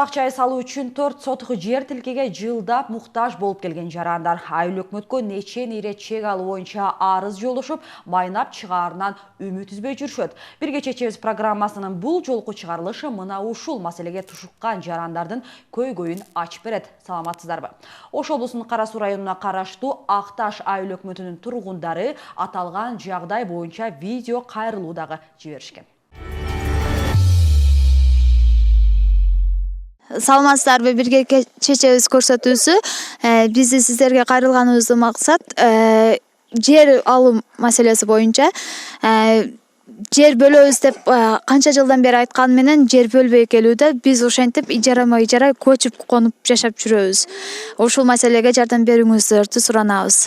Турак жай салуу үчүн 4 сотық жер тилкеге жылдап муктаж болуп келген жарандар айыл өкмөткө нече нейре чек алуу боюнча арыз жолдошуп, майнап чыгаарынан үмүт үзбөй жүрүшөт. Бирге чечебиз программасынын бул жолку чыгарылышы мына ушул маселеге тушуккан жарандардын көйгөйүн ачып берет. Саламатсыздарбы? Ош облусунун Кара Суу районуна караштуу Акташ айыл өкмөтүнүн тургундары аталган жагдай боюнча видео кайрылуу дагы жиберишкен. Саламатсыздарбы, бирге чечебиз көрсөтүүсү бизди сиздерге кайрылганыбыздын максат жер алуу маселеси боюнча жер бөлөбүз деп канча жылдан бери айткан менен жер бөлбөй келүүдө биз ошентип ижарама ижара көчүп конуп жашап жүрөбүз. Ушул маселеге жардам берүүңүздөрдү суранабыз.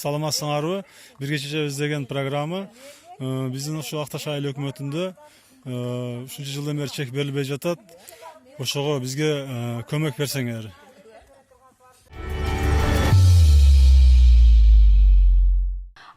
Саламатсыңарбы? Бирге чечебиз деген программа биздин ошо Акташ айыл өкмөтүндө ушунча жылдан бери чек берилбей жатат. Ошого бизге көмөк берсеңер.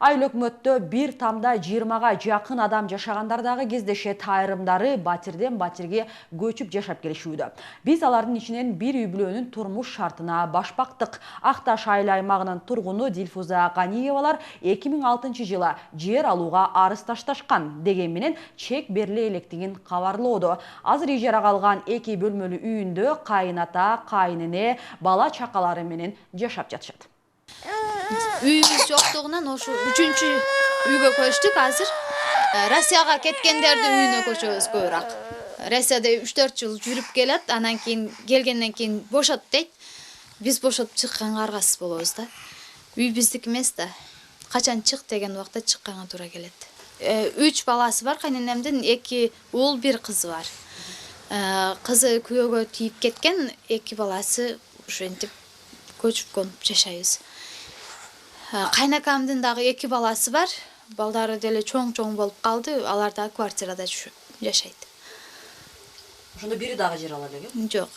Айыл өкмөттө 1,20га жакын адам жашагандардагы кездешет, айрымдары батирден батирге көчүп жашап келишүүдө. Биз алардын ичинен бир үй бүлөнүн турмуш шартына баш бактык. Акташ айыл аймагынын тургуну Дилфуза Каниевалар 2006 жылы жер алууга арыз ташташкан деген менен чек бериле электигин кабарлоодо. Азыр ижарага алган 2 бөлмөлүү үйүндө кайын-ата, кайын-эне, бала чакалары менен жашап жатышат. Үйүбүз жоктугунан ошо 3-чү үйгө көчтүк. Азыр Россияга кеткендердин үйүнө көчөбүз көбүрөөк. Россияда 3-4 жыл жүрүп келет, анан кийин келгенден кийин бошот дейт. Биз бошотуп чыкканга аргасыз болобуз да. Үй биздики эмес да. Качан чык деген убакта чыкканга туура келет. 3 баласы бар, кайненемдин 2 уул, 1 кызы бар. Кызы күйөөгө тийип кеткен, 2 баласы ошентип көчүп конуп жашайбыз. Кайнакамдын дагы 2 баласы бар. Балдары деле чоң-чоң болуп калды. Алар да квартирада жашайт. Ошондо бири дагы жер ала элек? Жок,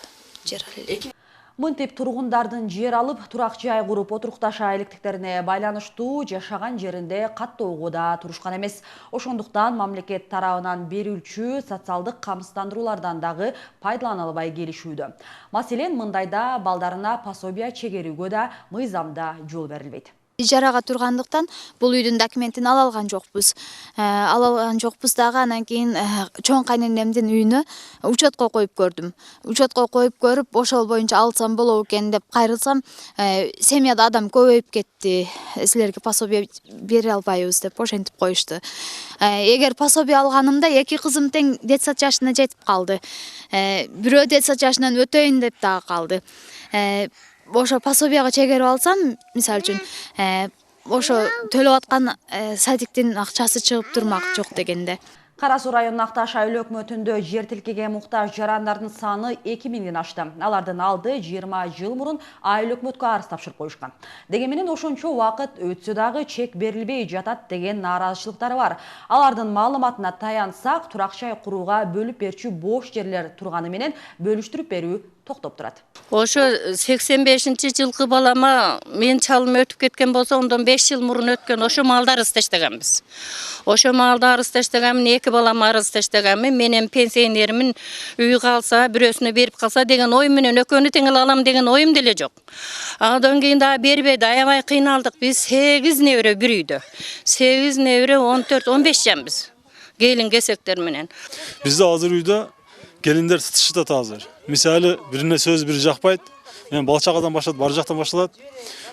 жер ала элек. Мынтип тургундардын жер алып, турак жай куруп отурукташа электиктерине байланыштуу жашаган жеринде каттоого да турушкан эмес. Ошондуктан мамлекет тарабынан берүүчү социалдык камсыздандыруулардан дагы пайдалана албай келишүүдө. Маселен, мындайда балдарына пособия чегерүүгө да мыйзамда жол берилбейт. Ижарага тургандыктан бул үйдүн документин ала алган жокпуз. Дагы анан кийин чоң кайненемдин үйүнө учетко коюп көрдүм. Учетко коюп көрүп, ошол боюнча алсам болобу экен деп кайрылсам, семьяда адам көбөйүп кетти. Силерге пособия бере албайбыз деп ошентип коюшту. Эгер пособия алганымда 2 кызым тең детсад жашына жетип калды. Бирөө детсад жашынан өтөйүн деп дагы калды. Ошо пособияга чегерип алсам, мисалы үчүн, ошо төлөп аткан садиктин акчасы чыгып турмак жок дегенде. Кара Суу районунун Акташ айыл өкмөтүндө жер тилкеге муктаж жарандардын саны 2000ден ашты. Алардын алды 20 жыл мурун айыл өкмөткө арыз тапшырып коюшкан. Дегенменен ошончо убакыт өтсө дагы чек берилбей жатат деген нааразычылыктары бар. Алардын маалыматына таянсак, турак жай курууга бөлүп берчү бош жерлер турганы менен бөлүштүрүп берүү токтоп турат. Ошо 85-жылкы балама мен чалым өтүп кеткен болсо, ондан 5 жыл мурун өткөн ошо малды арыз таштаганбыз. Ошо малды арыз таштаганмын, 2 балам арыз таштаганмын, менен пенсионеримин үй калса, бирөөсүнө берип калса деген ой менен экөөнү тең алам деген оюм деле жок. Андан кийин дагы бербеди, аябай кыйналдык. Биз 8 небере бир үйдө. 8 небере 14-15 жамбыз. Келин кесектер менен. Бизде азыр үйдө келиндер сытышат азыр. Мисалы, бирине сөз бири жакпайт. Мен бала чакадан баштап, бар жактан башталат.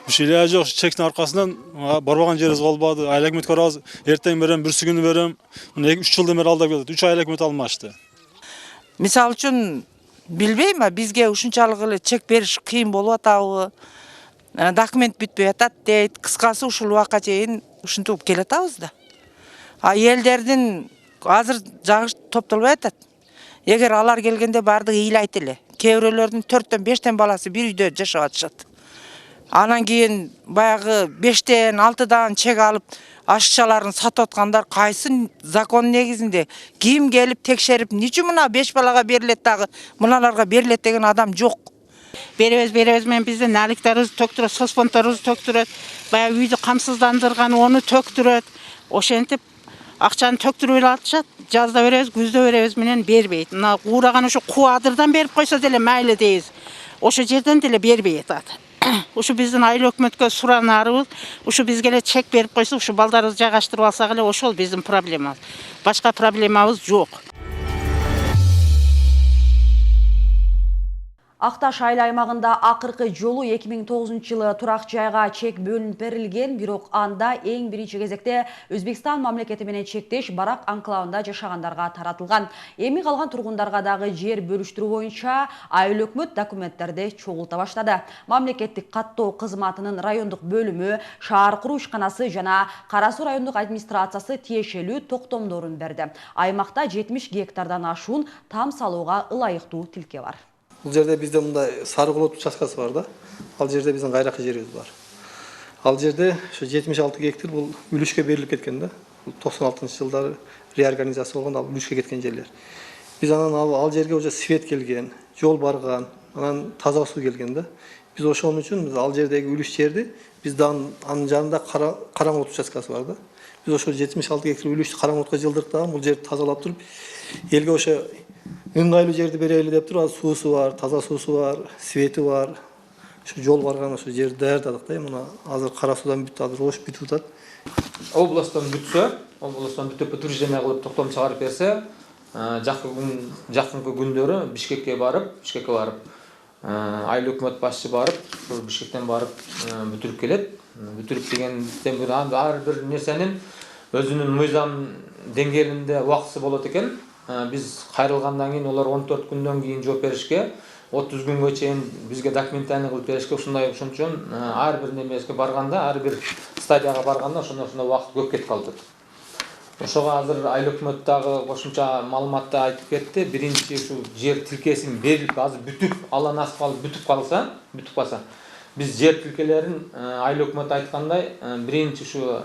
Ушул эле жок, чектин аркасынан барбаган жерибиз калбады. Айыл өкмөткө барабыз, эртең берем, бүрсү күнү берем. 3 жылдан бери алдап келет. 3 айыл өкмөт алмашты. Мисалы үчүн, билбейм, бизге ушунчалык эле чек бериш кыйын болуп атабы? Документ бүтпөй атат дейт. Кыскасы ушул убакка чейин ушинтип келе атабыз да. Элдердин азыр жагы топтолбой атат. Эгер алар келгенде бардыгы ыйлайт эле. Кээ бирөөлөрдүн 4-5 баласы бир үйдө жашап атышат. Анан кийин баягы 5-6 чек алып, ашыкчаларын сатып аткандар кайсы закон негизинде ким келип текшерип, ниче мына 5 балага берилет дагы, мыналарга берилет деген адам жок. Беребиз менен биздин наликтерибиз төктүрөт, соцфондторубуз төктүрөт, баягы үйдү камсыздандырган, ону төктүрөт. Ошентип Акчаны төктүрүп эле атышат. Жазда беребиз, күздө беребиз менен бербейт. Мына куураган ошо кубадырдан берип койсо деле майлы дейбиз. Ошо жерден деле бербей атат. Ушу биздин айыл өкмөткө суранарыбыз, ушу бизге эле чек берип койсо, ушу балдарыбызды жайгаштырып алсак эле ошол биздин проблемабыз. Башка проблемабыз жок. Акташ айыл аймагында акыркы жолу 2009 жылы турак жайга чек бөлүнүп берилген, бирок анда эң биринчи кезекте Өзбекстан мамлекети менен чектеш Барак анклавында жашагандарга таратылган. Эми калган тургундарга дагы жер бөлүштүрүү боюнча айыл өкмөт документтерди чогулта баштады. Мамлекеттик каттоо кызматынын райондук бөлүмү, шаар куруу ишканасы жана Кара Суу райондук администрациясы тиешелүү токтомдорун берди. Аймакта 70 гектардан ашуун там салууга ылайыктуу тилке бар. Бұл жерде бізде мындай Сарыколот учаскасы бар да. Ал жерде біздің кайракы жерибиз бар. Ал жерде 76 гектар бұл үлүшкө берилип кеткен да. 96-жылдары реорганизация болгон, ал үлүшкө кеткен жерлер. Biz анан ал жерге уже свет келген, жол барган, анан таза суу келген да. Biz ошон үчүн ал жердеги үлүш жерди биз анын жанында Караңолот учаскасы бар да. Biz ошо 76 гектар үлүштү Караңолотко жылдырдык, бул жерди тазалап туруп, элге ошо ыңгайлуу жерди берели деп туруп, суусу бар, таза суусу бар, свети бар. Ошо жол барган ошо жерди даярдадык да. Мына азыр Кара Суудан бүттү, азыр ош бүтүп атат. Областан бүтсө, областан бүтүп утверждение кылып токтом чыгарып берсе, жакынкы күндөрү Бишкекке барып, айыл өкмөт башчы барып, Бишкектен барып бүтүрүп келет. Бүтүрүп дегенден бери ар бир нерсенин өзүнүн мыйзам деңгээлинде убактысы болот экен. Biz кайрылгандан кийин олар 14 күндөн кийин жооп беришке, 30 күнгө чейин бизге документально кылып беришке, ушундай ошончон ар бир немеске барганда, ар бир стадияга барганда ошондой убакыт көп кетип калды. Ошого азыр айыл өкмөт дагы кошумча маалыматты айтып кетти. Биринчи ушу жер тилкесин берилип, азыр бүтүп, Алла насип кылып бүтүп калса, биз жер тилкелерин айыл өкмөт айткандай, биринчи ушу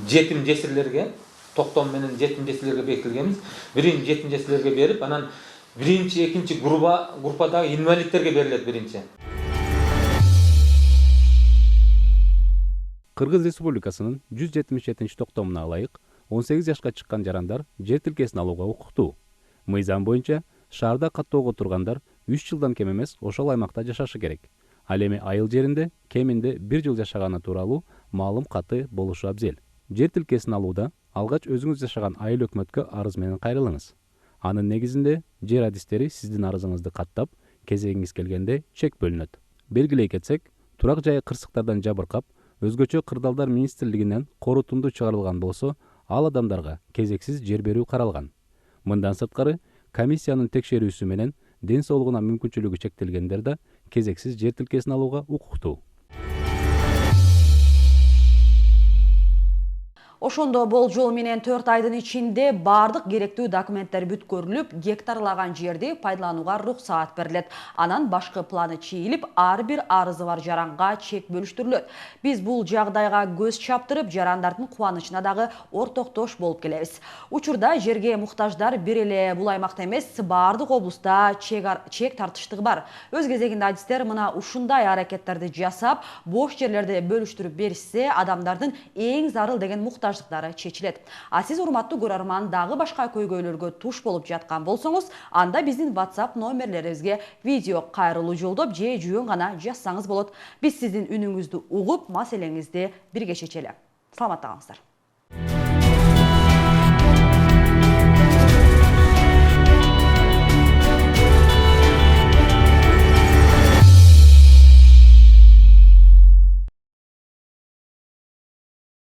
жетим жесирлерге токтом менен жетим жесирлерге бекитилгенбиз. Биринчи жетим жесирлерге берип, анан биринчи, экинчи группадагы инвалидтерге берилет биринчи. Кыргыз Республикасынын 177 токтомуна ылайык 18 жашка чыккан жарандар жер тилкесин алууга укуктуу. Мыйзам боюнча шаарда каттоого тургандар 3 жылдан кем эмес ошол аймакта жашашы керек. Ал эми айыл жеринде кеминде 1 жыл жашаганы тууралуу маалым каты болушу абзел. Жер тилкесин алууда алгач өзүңүз жашаган айыл өкмөткө арыз менен кайрылыңыз. Анын негизинде жер адистери сиздин арызыңызды каттап, кезегиңиз келгенде чек бөлүнөт. Белгилей кетсек, турак жайы кырсыктардан жабыркап, өзгөчө кырдаалдар министрлигинен корутунду чыгарылган болсо, ал адамдарга кезексиз жер берүү каралган. Мындан сырткары, комиссиянын текшерүүсү менен ден соолугуна мүмкүнчүлүгү чектелгендер да кезексиз жер тилкесин алууга укуктуу. Ошондо болжол менен 4 айдын ичинде бардык керектүү документтер бүткөрүлүп, гектарлаган жерди пайдаланууга уруксаат берилет. Анан башкы планы чийилип, ар бир арызы бар жаранга чек бөлүштүрүлөт. Биз бул жагдайга көз чаптырып, жарандардын кубанычына дагы ортоктош болуп келебиз. Учурда жерге муктаждар бир эле бул аймакта эмес, бардык облуста чек тартыштыгы бар. Өз кезегинде адистер мына ушундай аракеттерди жасап, бош жерлерди бөлүштүрүп беришсе, адамдардын эң зарыл деген муктаж чечилет. А сиз урматтуу көрөрман дагы башка көйгөйлөргө туш болуп жаткан болсоңуз, анда биздин WhatsApp номерлерибизге видео кайрылуу жолдоп же жөн гана жазсаңыз болот. Биз сиздин үнүңүздү угуп, маселеңизди бирге чечели. Саламатта калыңыздар.